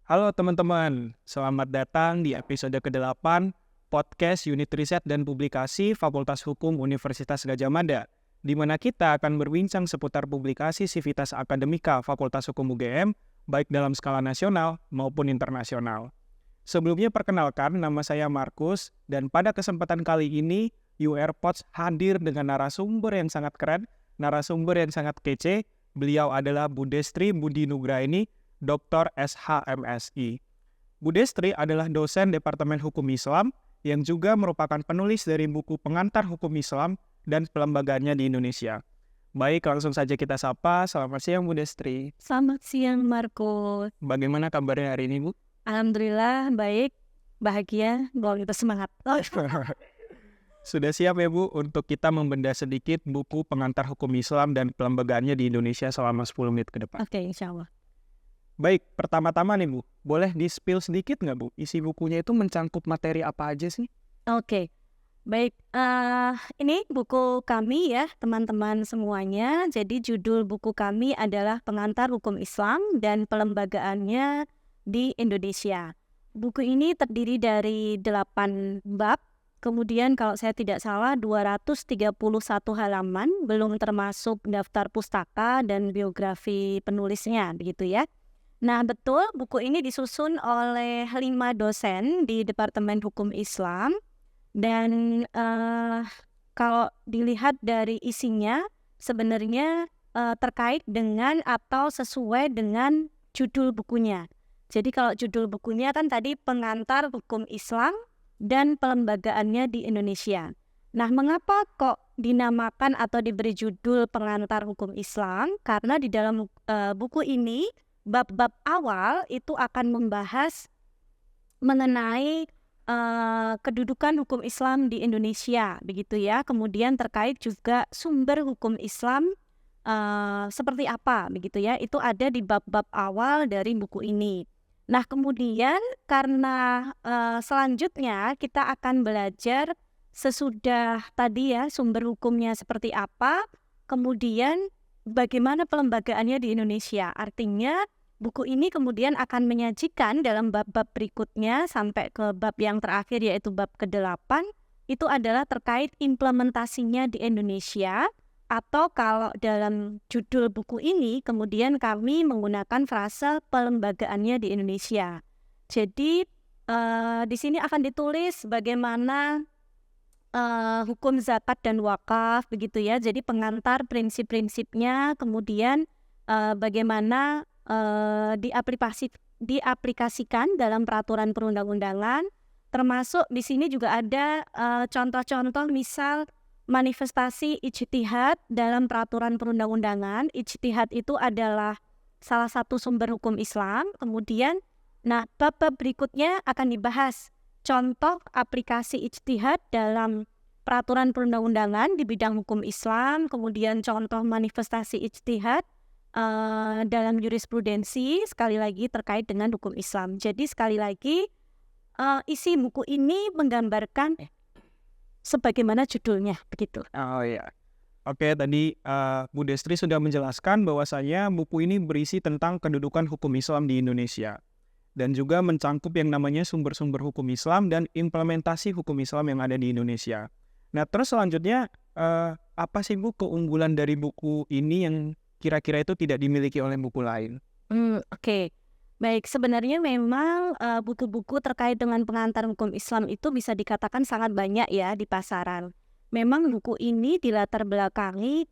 Halo teman-teman, selamat datang di episode ke-8 Podcast Unit Riset dan Publikasi Fakultas Hukum Universitas Gadjah Mada, di mana kita akan berbincang seputar publikasi Sivitas Akademika Fakultas Hukum UGM, baik dalam skala nasional maupun internasional. Sebelumnya perkenalkan, nama saya Markus, dan pada kesempatan kali ini, UR Pods hadir dengan narasumber yang sangat keren, narasumber yang sangat kece. Beliau adalah Bu Destri Budi Nugraini, Dr. SH.MSI. Bu Destri adalah dosen Departemen Hukum Islam yang juga merupakan penulis dari buku Pengantar Hukum Islam dan pelembagaannya di Indonesia. Baik, langsung saja kita sapa. Selamat siang, Bu Destri. Selamat siang, Marco. Bagaimana kabarnya hari ini, Bu? Alhamdulillah, baik, bahagia, kita semangat. Sudah siap ya, Bu, untuk kita membedah sedikit buku Pengantar Hukum Islam dan pelembagaannya di Indonesia selama 10 menit ke depan? Oke, insya Allah. Baik, pertama-tama nih, Bu, boleh di-spill sedikit nggak, Bu? Isi bukunya itu mencangkup materi apa aja sih? Oke, baik. Ini buku kami ya, teman-teman semuanya. Jadi judul buku kami adalah Pengantar Hukum Islam dan Pelembagaannya di Indonesia. Buku ini terdiri dari 8 bab. Kemudian kalau saya tidak salah 231 halaman, belum termasuk daftar pustaka dan biografi penulisnya, begitu ya. Nah, betul, buku ini disusun oleh 5 dosen di Departemen Hukum Islam. Dan kalau dilihat dari isinya, sebenarnya terkait dengan atau sesuai dengan judul bukunya. Jadi kalau judul bukunya kan tadi Pengantar Hukum Islam dan Pelembagaannya di Indonesia. Nah, mengapa kok dinamakan atau diberi judul Pengantar Hukum Islam? Karena di dalam buku ini, bab-bab awal itu akan membahas mengenai kedudukan hukum Islam di Indonesia, begitu ya. Kemudian terkait juga sumber hukum Islam seperti apa, begitu ya. Itu ada di bab-bab awal dari buku ini. Nah, kemudian karena selanjutnya kita akan belajar sesudah tadi ya sumber hukumnya seperti apa, kemudian bagaimana pelembagaannya di Indonesia. Artinya buku ini kemudian akan menyajikan dalam bab-bab berikutnya sampai ke bab yang terakhir yaitu bab ke-8 itu adalah terkait implementasinya di Indonesia, atau kalau dalam judul buku ini kemudian kami menggunakan frase pelembagaannya di Indonesia. Jadi di sini akan ditulis bagaimana hukum zakat dan wakaf, begitu ya. Jadi pengantar prinsip-prinsipnya, kemudian bagaimana diaplikasikan dalam peraturan perundang-undangan, termasuk di sini juga ada contoh-contoh misal manifestasi ijtihad dalam peraturan perundang-undangan. Ijtihad itu adalah salah satu sumber hukum Islam. Kemudian, bab-bab berikutnya akan dibahas contoh aplikasi ijtihad dalam peraturan perundang-undangan di bidang hukum Islam, kemudian contoh manifestasi ijtihad dalam jurisprudensi, sekali lagi terkait dengan hukum Islam. Jadi sekali lagi isi buku ini menggambarkan sebagaimana judulnya, begitu. Oh iya. Oke, tadi Bu Destri sudah menjelaskan bahwasanya buku ini berisi tentang kedudukan hukum Islam di Indonesia dan juga mencangkup yang namanya sumber-sumber hukum Islam dan implementasi hukum Islam yang ada di Indonesia. Nah, terus selanjutnya apa sih, Bu, keunggulan dari buku ini yang kira-kira itu tidak dimiliki oleh buku lain? Oke. Baik, sebenarnya memang buku-buku terkait dengan pengantar hukum Islam itu bisa dikatakan sangat banyak ya di pasaran. Memang buku ini dilatar belakangi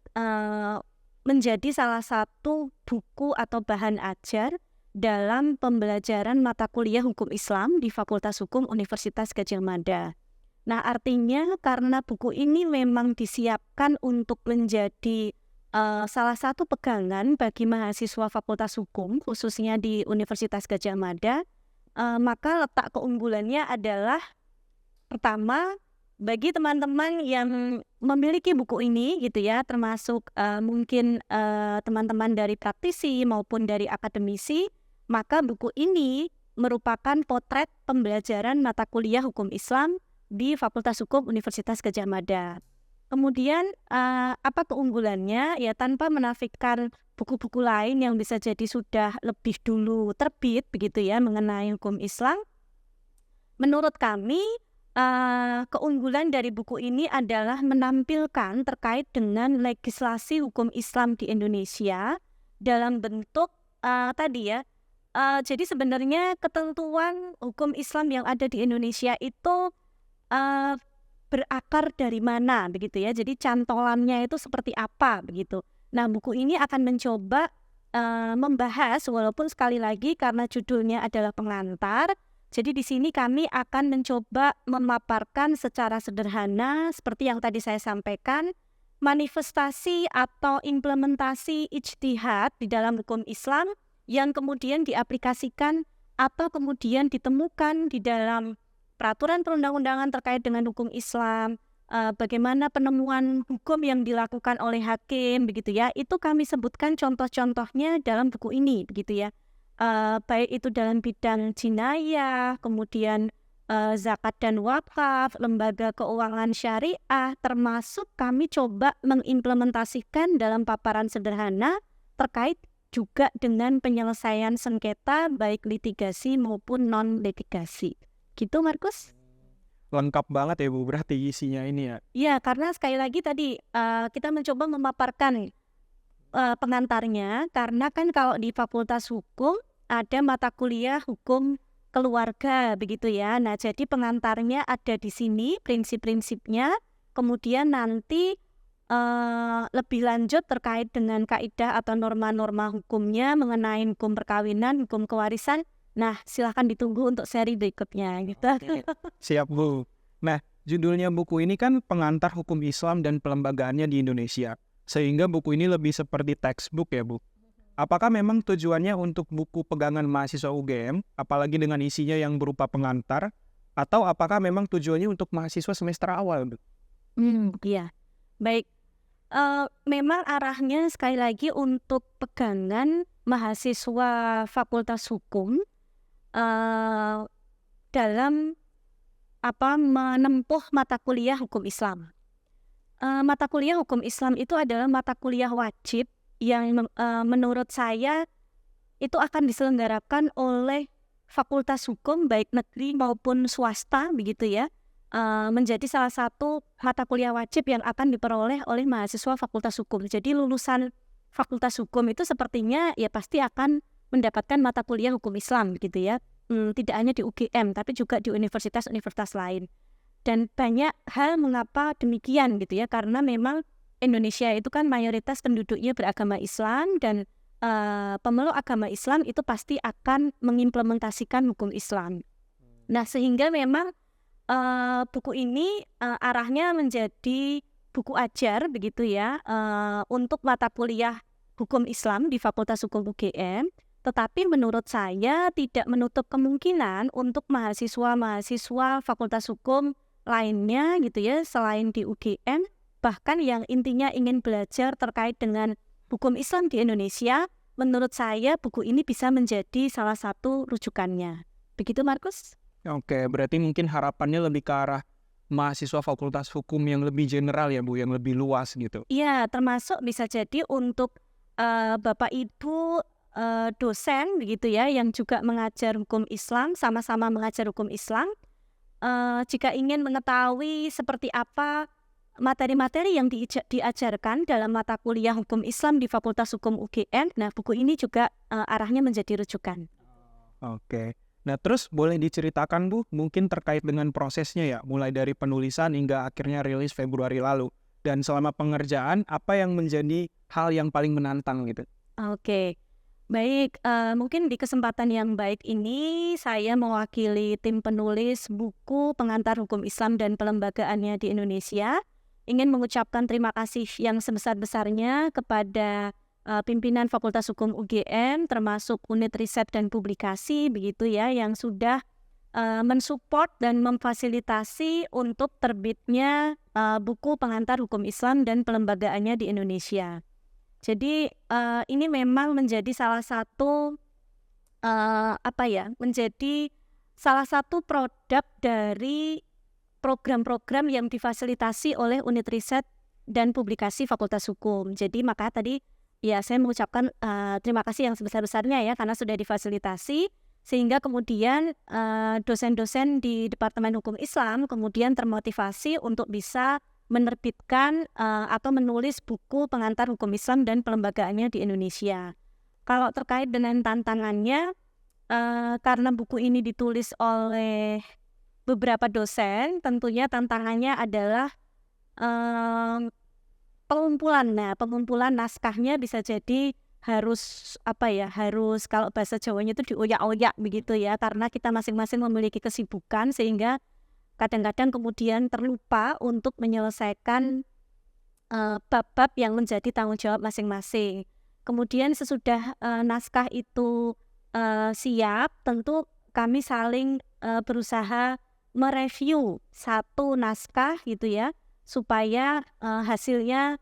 menjadi salah satu buku atau bahan ajar dalam pembelajaran mata kuliah hukum Islam di Fakultas Hukum Universitas Gadjah Mada. Nah, artinya karena buku ini memang disiapkan untuk menjadi salah satu pegangan bagi mahasiswa Fakultas Hukum, khususnya di Universitas Gadjah Mada, maka letak keunggulannya adalah pertama, bagi teman-teman yang memiliki buku ini gitu ya, termasuk mungkin teman-teman dari praktisi maupun dari akademisi, maka buku ini merupakan potret pembelajaran mata kuliah hukum Islam di Fakultas Hukum Universitas Gadjah Mada. Kemudian apa keunggulannya? Ya tanpa menafikan buku-buku lain yang bisa jadi sudah lebih dulu terbit begitu ya mengenai hukum Islam. Menurut kami keunggulan dari buku ini adalah menampilkan terkait dengan legislasi hukum Islam di Indonesia dalam bentuk tadi ya. Jadi sebenarnya ketentuan hukum Islam yang ada di Indonesia itu uh, berakar dari mana begitu ya. Jadi cantolannya itu seperti apa begitu. Nah, buku ini akan mencoba membahas walaupun sekali lagi karena judulnya adalah pengantar. Jadi di sini kami akan mencoba memaparkan secara sederhana seperti yang tadi saya sampaikan manifestasi atau implementasi ijtihad di dalam hukum Islam yang kemudian diaplikasikan atau kemudian ditemukan di dalam peraturan perundang-undangan terkait dengan hukum Islam, bagaimana penemuan hukum yang dilakukan oleh hakim, begitu ya. Itu kami sebutkan contoh-contohnya dalam buku ini, begitu ya. Baik itu dalam bidang jinayah, kemudian zakat dan wakaf, lembaga keuangan syariah, termasuk kami coba mengimplementasikan dalam paparan sederhana terkait juga dengan penyelesaian sengketa baik litigasi maupun non-litigasi. Gitu Markus? Lengkap banget ya Bu, berarti isinya ini ya. Iya, karena sekali lagi tadi kita mencoba memaparkan pengantarnya, karena kan kalau di Fakultas Hukum ada mata kuliah hukum keluarga begitu ya. Nah, jadi pengantarnya ada di sini prinsip-prinsipnya, kemudian nanti lebih lanjut terkait dengan kaidah atau norma-norma hukumnya mengenai hukum perkawinan, hukum kewarisan. Nah, silahkan ditunggu untuk seri berikutnya gitu. Siap Bu. Nah, judulnya buku ini kan pengantar hukum Islam dan pelembagaannya di Indonesia. Sehingga buku ini lebih seperti textbook ya Bu. Apakah memang tujuannya untuk buku pegangan mahasiswa UGM, apalagi dengan isinya yang berupa pengantar, atau apakah memang tujuannya untuk mahasiswa semester awal Bu? Iya. Baik. Memang arahnya sekali lagi untuk pegangan mahasiswa Fakultas Hukum dalam menempuh mata kuliah hukum Islam. Mata kuliah hukum Islam itu adalah mata kuliah wajib yang menurut saya itu akan diselenggarakan oleh Fakultas Hukum baik negeri maupun swasta begitu ya. Menjadi salah satu mata kuliah wajib yang akan diperoleh oleh mahasiswa Fakultas Hukum. Jadi lulusan Fakultas Hukum itu sepertinya ya pasti akan mendapatkan mata kuliah hukum Islam gitu ya. Tidak hanya di UGM tapi juga di universitas-universitas lain. Dan banyak hal mengapa demikian gitu ya, karena memang Indonesia itu kan mayoritas penduduknya beragama Islam dan pemeluk agama Islam itu pasti akan mengimplementasikan hukum Islam. Nah, sehingga memang buku ini arahnya menjadi buku ajar begitu ya untuk mata kuliah hukum Islam di Fakultas Hukum UGM. Tetapi menurut saya tidak menutup kemungkinan untuk mahasiswa-mahasiswa Fakultas Hukum lainnya gitu ya selain di UGM, bahkan yang intinya ingin belajar terkait dengan hukum Islam di Indonesia, menurut saya buku ini bisa menjadi salah satu rujukannya. Begitu Markus? Oke, berarti mungkin harapannya lebih ke arah mahasiswa Fakultas Hukum yang lebih general ya Bu, yang lebih luas gitu. Iya, termasuk bisa jadi untuk Bapak Ibu dosen begitu ya yang juga mengajar hukum Islam, sama-sama mengajar hukum Islam. Jika ingin mengetahui seperti apa materi-materi yang diajarkan dalam mata kuliah hukum Islam di Fakultas Hukum UGM, nah buku ini juga arahnya menjadi rujukan. Oke. Nah terus boleh diceritakan Bu, mungkin terkait dengan prosesnya ya, mulai dari penulisan hingga akhirnya rilis Februari lalu. Dan selama pengerjaan, apa yang menjadi hal yang paling menantang gitu? Oke. Baik, mungkin di kesempatan yang baik ini saya mewakili tim penulis buku Pengantar Hukum Islam dan Pelembagaannya di Indonesia. Ingin mengucapkan terima kasih yang sebesar-besarnya kepada pimpinan Fakultas Hukum UGM, termasuk Unit Riset dan Publikasi, begitu ya, yang sudah mensupport dan memfasilitasi untuk terbitnya buku Pengantar Hukum Islam dan Pelembagaannya di Indonesia. Jadi ini memang menjadi salah satu menjadi salah satu produk dari program-program yang difasilitasi oleh Unit Riset dan Publikasi Fakultas Hukum. Jadi maka tadi ya saya mengucapkan terima kasih yang sebesar-besarnya ya karena sudah difasilitasi sehingga kemudian dosen-dosen di Departemen Hukum Islam kemudian termotivasi untuk bisa menerbitkan atau menulis buku pengantar hukum Islam dan pelembagaannya di Indonesia. Kalau terkait dengan tantangannya, karena buku ini ditulis oleh beberapa dosen, tentunya tantangannya adalah pengumpulan. Nah, pengumpulan naskahnya bisa jadi harus harus kalau bahasa Jawanya itu dioyak-oyak begitu ya, karena kita masing-masing memiliki kesibukan sehingga kadang-kadang kemudian terlupa untuk menyelesaikan bab-bab yang menjadi tanggung jawab masing-masing. Kemudian sesudah naskah itu siap, tentu kami saling berusaha mereview satu naskah gitu ya, supaya hasilnya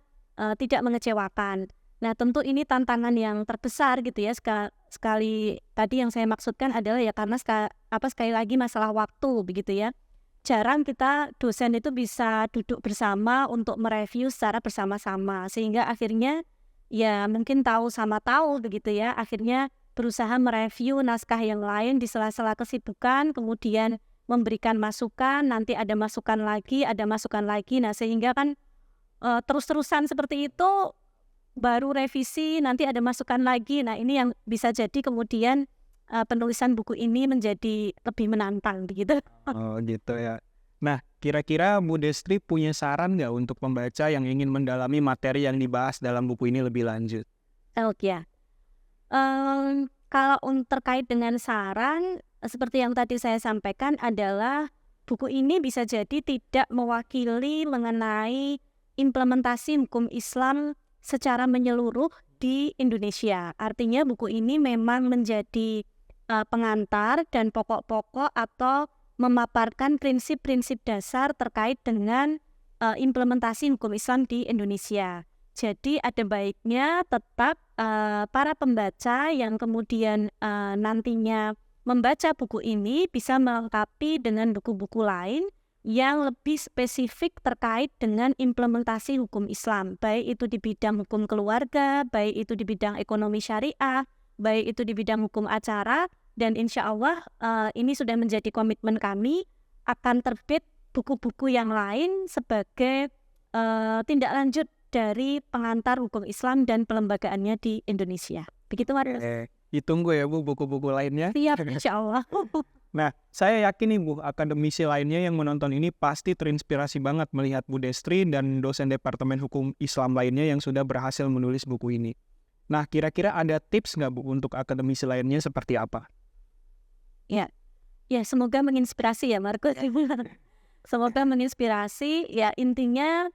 tidak mengecewakan. Nah, tentu ini tantangan yang terbesar gitu ya. Sekali tadi yang saya maksudkan adalah ya karena sekali lagi masalah waktu begitu ya. Jarang kita dosen itu bisa duduk bersama untuk mereview secara bersama-sama sehingga akhirnya ya mungkin tahu sama tahu begitu ya. Akhirnya berusaha mereview naskah yang lain di sela-sela kesibukan, kemudian memberikan masukan, nanti ada masukan lagi. Nah, sehingga kan terus-terusan seperti itu, baru revisi, nanti ada masukan lagi. Nah, ini yang bisa jadi kemudian penulisan buku ini menjadi lebih menantang begitu. Oh gitu ya. Nah, kira-kira Bu Destri punya saran nggak untuk pembaca yang ingin mendalami materi yang dibahas dalam buku ini lebih lanjut? Ya. Kalau terkait dengan saran, seperti yang tadi saya sampaikan adalah buku ini bisa jadi tidak mewakili mengenai implementasi hukum Islam secara menyeluruh di Indonesia. Artinya buku ini memang menjadi pengantar dan pokok-pokok atau memaparkan prinsip-prinsip dasar terkait dengan implementasi hukum Islam di Indonesia. Jadi ada baiknya tetap para pembaca yang kemudian nantinya membaca buku ini bisa melengkapi dengan buku-buku lain yang lebih spesifik terkait dengan implementasi hukum Islam, baik itu di bidang hukum keluarga, baik itu di bidang ekonomi syariah, baik itu di bidang hukum acara, dan insya Allah ini sudah menjadi komitmen kami akan terbit buku-buku yang lain sebagai tindak lanjut dari pengantar hukum Islam dan pelembagaannya di Indonesia. Begitu Mas. Ditunggu ya Bu buku-buku lainnya. Siap, insya Allah. Nah, saya yakin nih Bu, akademisi lainnya yang menonton ini pasti terinspirasi banget melihat Bu Destri dan dosen Departemen Hukum Islam lainnya yang sudah berhasil menulis buku ini. Nah, kira-kira ada tips nggak Bu untuk akademisi lainnya seperti apa? Ya, semoga menginspirasi ya Markus. Semoga menginspirasi, ya intinya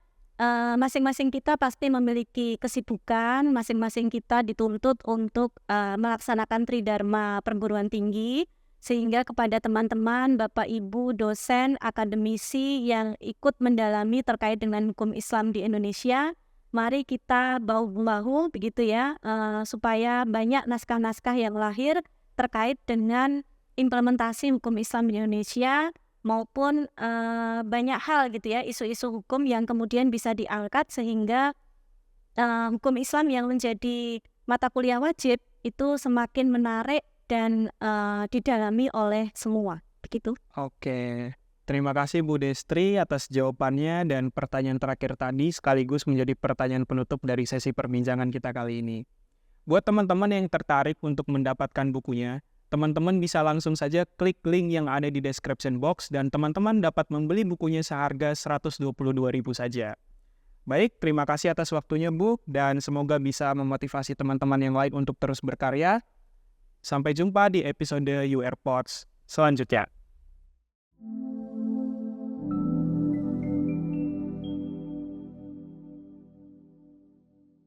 masing-masing kita pasti memiliki kesibukan, masing-masing kita dituntut untuk melaksanakan tridharma perguruan tinggi, sehingga kepada teman-teman, Bapak Ibu, dosen, akademisi yang ikut mendalami terkait dengan hukum Islam di Indonesia, mari kita bahu-membahu begitu ya, supaya banyak naskah-naskah yang lahir terkait dengan implementasi hukum Islam di Indonesia, maupun banyak hal gitu ya, isu-isu hukum yang kemudian bisa diangkat sehingga hukum Islam yang menjadi mata kuliah wajib itu semakin menarik dan didalami oleh semua. Begitu. Oke. Terima kasih Bu Destri atas jawabannya dan pertanyaan terakhir tadi sekaligus menjadi pertanyaan penutup dari sesi perbincangan kita kali ini. Buat teman-teman yang tertarik untuk mendapatkan bukunya, teman-teman bisa langsung saja klik link yang ada di description box dan teman-teman dapat membeli bukunya seharga Rp122.000 saja. Baik, terima kasih atas waktunya Bu, dan semoga bisa memotivasi teman-teman yang lain untuk terus berkarya. Sampai jumpa di episode UR Pods selanjutnya.